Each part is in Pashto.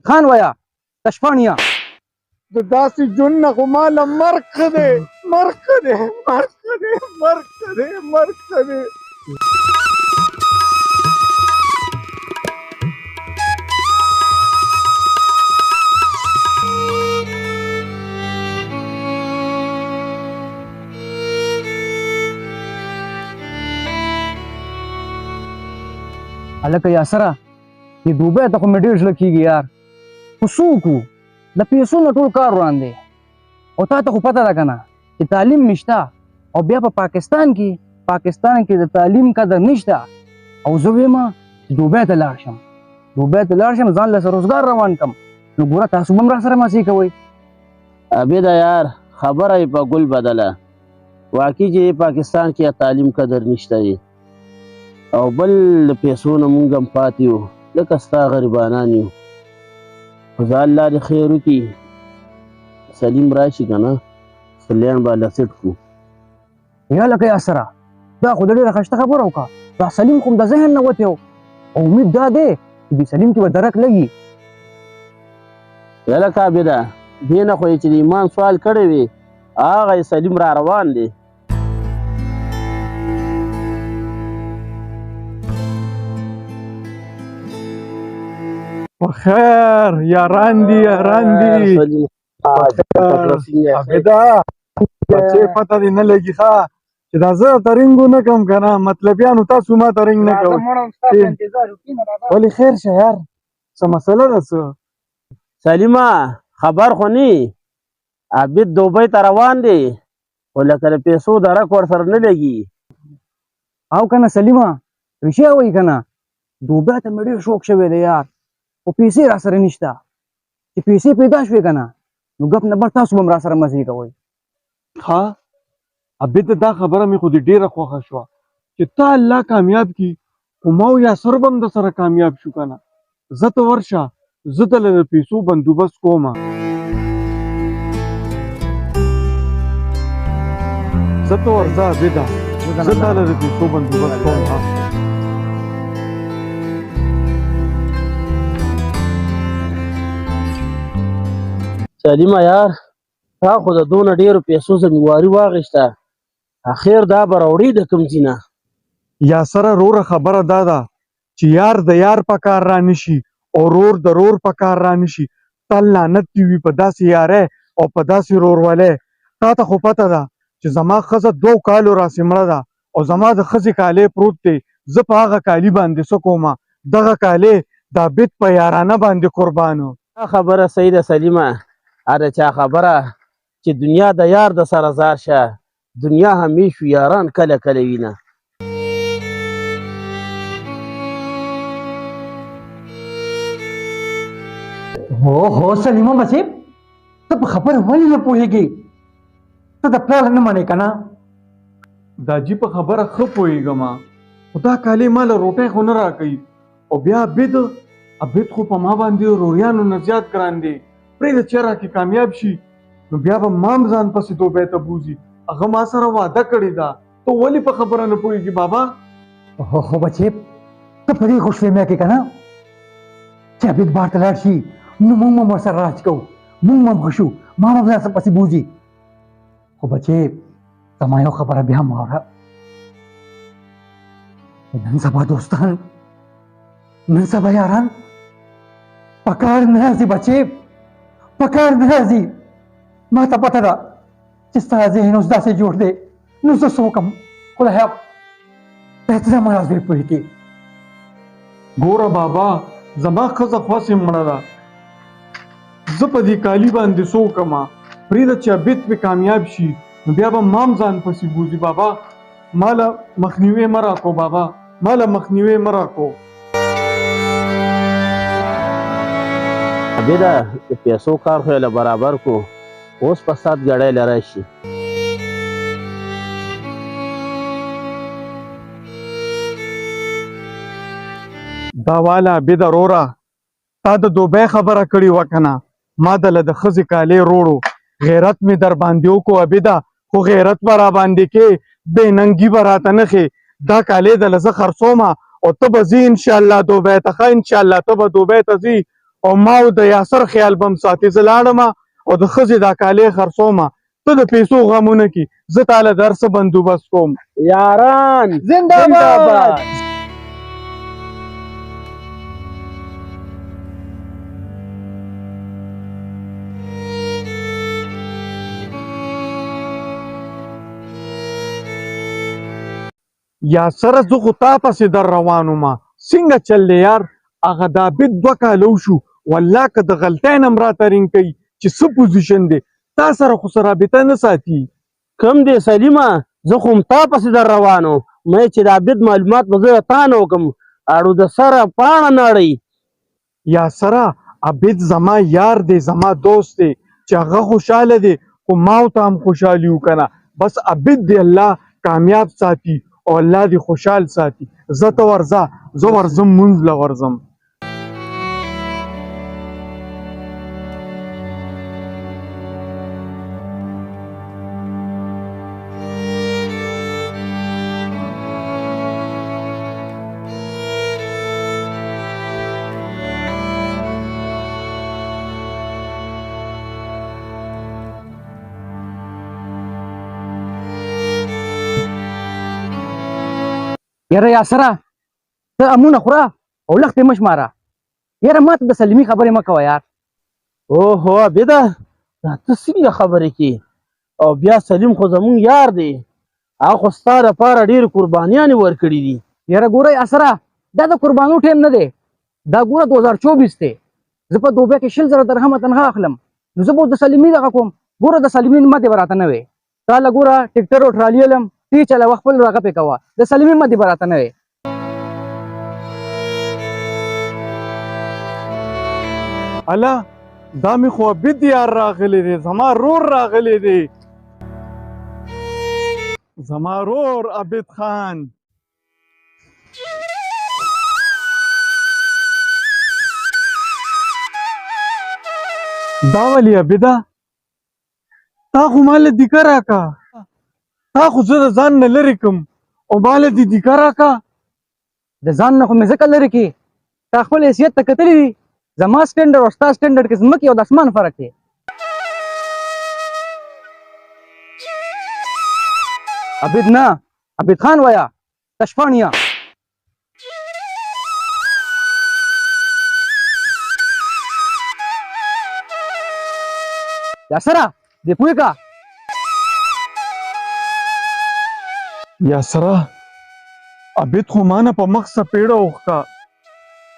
خان ویا تشفانیا د داسې جون نه خو ماله مرګ ښه دی، مرګ ښه دی، مرګ ښه دی، مرګ ښه دی، مرګ ښه دی. هلکه یاسره دې دوبۍ ته خو مې ډېر زړه کېږي یار، خو څه وکړو د پیسو نه ټول کار وران دی. او تا ته خو پته ده که نه چې تعلیم نشته، او بیا په پاکستان کې د تعلیم قدر نشته. او زه ویم چې دوبۍ ته لاړ شم، ځان له روزګار روان کړم. نو ګوره تاسو به هم را سره مسې کوئ. عبیده یار خبره یې په ګل بدله، واقعي چې پاکستان کې تعلیم قدر نشته دی، او بل د پیسو نه مونږ هم پاتې یو لکه ستا غریبانان یو. خو زه الله دې خیر وکړي سلیم راشي که نه سلیان به هله سیټ کړو. یا لکه یاسره دا خو د ډېره ښایسته خبره وکړه. دا سلیم خو د ذهن نه وتی و، او امید دا دی چې دې سلیم کې به درک لګي. یا لکه عبیده دې نه خو یې چې د ایمان سوال کړی وي هغه یې سلیم را روان دی. په خیر یاران دي، یاران دي. عبیده بچې پته دې نه لګي ښه چې دا زه ترنګو نه کوم که نه، مطلبیانو تاسو ما ترنګ نه کوئ. ولې خیر شه یار، څه مسله ده څه؟ سلیمه خبر خو نه عبید دوبۍ ته روان دی، خو لکه د پیسو درک ورسره نه لګي. او که نه سلیمه رښتیا وایي که نه، دوبۍ ته مې ډېر شوق شوی دی یار، خو پیسې را سره نشته. چې پیسې پیدا شوې که نه نو ګپ نه بر تاسو به هم را سره مزې کوئ. ها عبید دا خبره مې خو دې ډېره خوښه شوه چې تا الله کامیاب کړي، خو ما یا سر به هم د سره کامیاب شو که نه. زه ته ورشه، زه دله د پیسو بندوبست کومه. زه ته ورځه عبیده، زه دله د پیسو بندوبست کوم. ها سلیمه یار تا خو د دونه ډېرو پیسو ذمهواري واخیسته، اخر دا به راوړي د کوم ځای نه؟ یا سره روره خبره دا ده چې یار د یار په کار را نشي او رور د رور په کار را نشي. تل لعنت دې وي په داسې یارۍ او په داسې رورولۍ. تا ته خو پته ده چې زما ښځه 2 کالو راسې مړه ده، او زما د ښځې کالی پروت دی. زه په هغه کالي باندې څه کومه؟ دغه کالی د عبید په یارانه باندې قربانو. دا خبره صحیح ده سلیمه، هر چا خبره چې دنیا د یار د سره زار شه، دنیا همیش یاران کله کله وینه. هو سلیمه بچې ته په خبره ولې نه پوهېږې؟ ته د پلار نه منې که نه؟ دا جی په خبره ښه پوهېږم، خو دا کالی ما له روټۍ خو نه راکوي. او بیا عبید خو په ما باندې روریانو نه زیات ګران دی. پرېږده چې راکې کامیاب شي نو بیا به ما هم ځان پسې دوبۍ ته بوځي. هغه ما سره وعده کړې ده، ته ولې په خبره نه پوهېږي بابا؟ خو بچې ته په دې خوشفهمیه کې که نه چې عبید بار ته لاړ شي نو موږ هم ورسره راج کوو، موږ هم ښه شو، ما هم ځان پسې بوځي. خو بچې زما یو خبره بیا هم واوره، نن سبا دوستان، نن سبا یاران په کار نه راځي بچې، په کار نه راځي. ما ته پته ده چې ستا ذهن اوس داسې جوړ دی، نو زه څه وکړم؟ خدایا باید زما راز دې پوهې کې. ګوره بابا زما ښځه خواسې مړه ده، زه په دې کالي باندې څه وکړمه؟ پرېږده چې عبید پې کامیاب شي نو بیا به ما هم ځان پسې بوځي. بابا ماله مخنیوی مه راکو، بابا ماله مخنیوی مه راکو. عبیده د پیسو کار خو یې له برابر کو، اوس په سات ګړی له راشي. دا واله عبیده روره تا د دوبۍ خبره کړې وه که نه، ما دله د ښځې کالی روړو، غیرت مې در باندې وکړو. عبیده خو غیرت به را باندې کې، بې ننګي به راته نه ښې. دا کالی دله زه خرڅومه او ته به ځې انشاءالله دوبۍ ته. ښه انشاءالله ته به دوبۍ ته ځې او ما د یاسر خیال بم ساتي زه لاړم او د ښځې دا کالې خرڅوم ته د پیسو غمونه کې زه تاله د هر څه بندوبست کوم یاران زنده‌باد. یاسره زه خو تا پسې در روان وم څنګه چل دی یار هغه دا بید 2 کاله وشو والله که د غلطۍ نه م راته رینګ کوي چې څه پوزیشن دی تا سره خو څه رابطه نه ساتي کم دی سلیمه زه خو هم تا پسې در روان وم مې چې دا بد معلومات به زه تا نه وکړم اړو د سره پاڼه نړۍ یاسره عبید زما یار دی زما دوست دی چې هغه خوشحاله دی خو ما ورته هم خوشحالي وکنه بس عبید دی الله کامیاب ساتي او الله دی خوشحال ساتي زه ته ورځه زه ورځم مونځ له ورځم یاره یاسره ته امونه خوره او لختې مه شماره یاره ما ته د سلیمي خبرې مه کوه یار اوهو عبیده دا ته څنګه خبرې کې او بیا سلیم خو زمونږ یار دی هغه خو ستا دپاره ډېرې قربانیانې ورکړي دي یاره ګوره یاسره دا د قربانو ټیم نه دی دا ګوره 2024 دی زه په دوبۍ کې 100,000 درهمه تنخوا اخلم نو زه به د سلیمي دغه کوم ګوره د سلیمي ماتې به راته نه وې تا له ګوره ټکټر او ټرالي علم تی چلوه خپل هغه پې کوه د سلیمي ماتې به راته نه وې الله دا مې خو عبید یار راغلی دی زما رور راغلی دی زما رور عبید خان دا ولی عبیده تا خو مال دیکه راکا تا خو زه د ځان نه لرې کم او مال دې دیکه راکا د ځان نه خو مې ځکه لرې کې تا خپل حیثیت ته کتلی دي زما سټنډرډ او ستا سټنډرډ کې ځمکې او د اسمان فرق دی عبید نه عبید خان ویا تشفانیا یاسره دې پوهې کا یاسره عبید خو مانه په مخ سپېړه اوښکه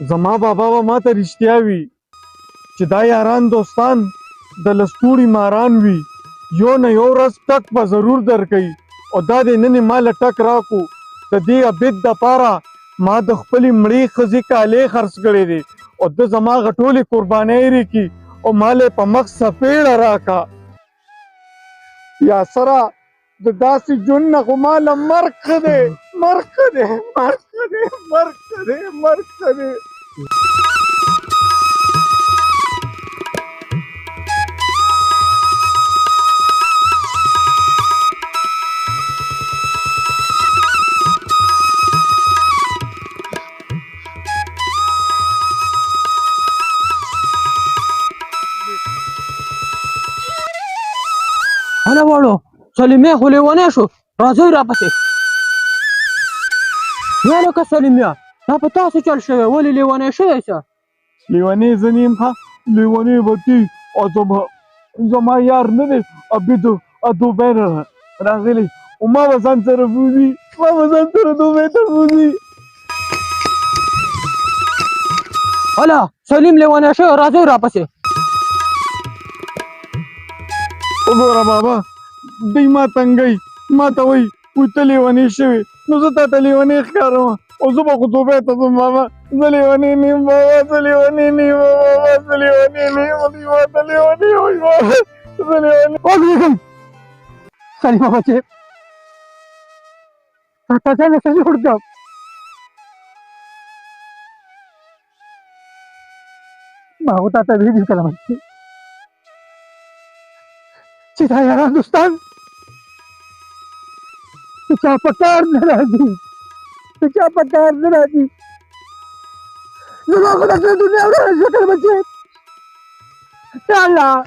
زما بابا به ما ته رښتیا وي چې دا یاران دوستان د لستوړي ماران وي یو نه یو ورځ ټک به ضرور درکوي او دا د نن ما له ټک راکو د دې عبید دپاره ما د خپلې مړې ښځې کالې خرڅ کړې دي او ده زما هغه ټولې قربانۍ رېکي او ما له په مخ سپېړه راکا یاسره د داسې ژوند نه خو ما له مرګ ښه دی مرګ ښه دی مرګ ښه دی مرګ ښه دی مرګ ښه دی هله واړو سلیمې خو لیونی شو راځئ راپسې یا لکه سلیمیا دا په تاسو چل شوی ولې لیونی شوی شه لیونی زه نه یم ښه لیونی به تی او زما یار نه دی عبید دوبۍ نه راغلی او ما به ځان سره بوځي ما به ځان سره دوبۍ ته بوځي هله سلیم لیونی شوی راځئ راپسې وګوره بابا دوی ما تنګوي ما ته وایي وایي ته لیونی شوې نو زه تا ته لیونی ښکارم او زه به خو دوبۍ ته ځم بابا زه لیونی نه یم بابا زه لیونی نه یم بابا زه لیونی نه یم دوی ما ته لیونی وایي بابا زه لیونی وګورئ سلیمه بچې تا ځان څه جوړ کړم ما خو تا ته ویلي کله بچې چې دا یاران دوستان د چا په کار نه راځي د چا په کار نه راځي زما خو د دنیا ورځ وکړ بچې یا الله